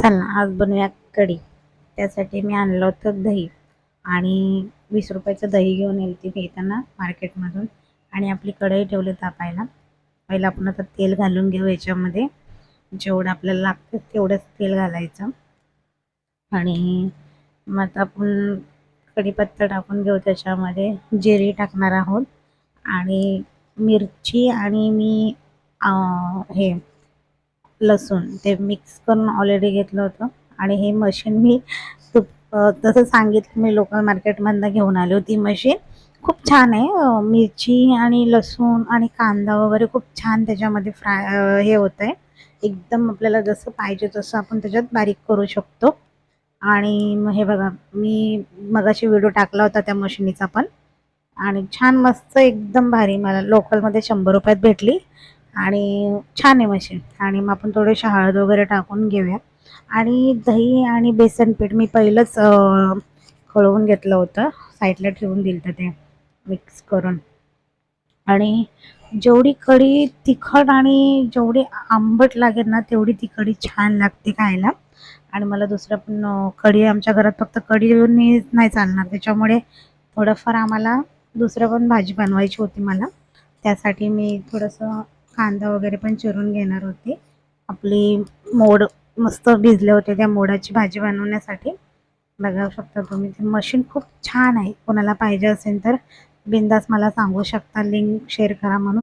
चला आज बनवूया कढी. त्यासाठी मी आणलं होतं दही आणि 20 रुपयाचं दही घेऊन येईल ती घेताना मार्केटमधून. आणि आपली कढई ठेवली तापायला. पहिलं आपण आता तेल घालून घेऊ याच्यामध्ये. जेवढं आपल्याला लागतं तेवढंच तेल घालायचं आणि मग आता आपण कढीपत्ता टाकून घेऊ. त्याच्यामध्ये जिरे टाकणार आहोत आणि मिरची आणि मी हे लसूण ते मिक्स करून ऑलरेडी घेतलं होतं. आणि हे मशीन मी तसं सांगितलं, मी लोकल मार्केटमधनं घेऊन आली होती मशीन. खूप छान आहे. मिरची आणि लसूण आणि कांदा वगैरे खूप छान त्याच्यामध्ये हे होतं आहे. एकदम आपल्याला जसं पाहिजे तसं आपण त्याच्यात बारीक करू शकतो. आणि मग हे बघा, मी मगाशी व्हिडिओ टाकला होता त्या मशिनीचा पण. आणि छान मस्त एकदम भारी, मला लोकलमध्ये 100 रुपयात भेटली आणि छान आहे मशीन. आणि मग आपण थोडीशी हळद वगैरे टाकून घेऊया. आणि दही आणि बेसन पीठ मी पहिलंच खळवून घेतलं होतं, साईडला ठेवून दिलं होतं ते मिक्स करून. आणि जेवढी कढी तिखट आणि जेवढी आंबट लागेल ना तेवढी ती कढी छान लागते खायला. आणि मला दुसरं पण कढी, आमच्या घरात फक्त कढी नाही चालणार, त्याच्यामुळे थोडंफार आम्हाला दुसरं पण भाजी बनवायची होती मला. त्यासाठी मी थोडंसं कांदा वगैरे पण चिरून घेणार होते. आपली मोड मस्त भिजले होते त्या मोडाची भाजी बनवण्यासाठी. बघू शकता तुम्ही, ती मशीन खूप छान आहे. कोणाला पाहिजे असेल तर बिंदास मला सांगू शकता, लिंक शेअर करा म्हणून.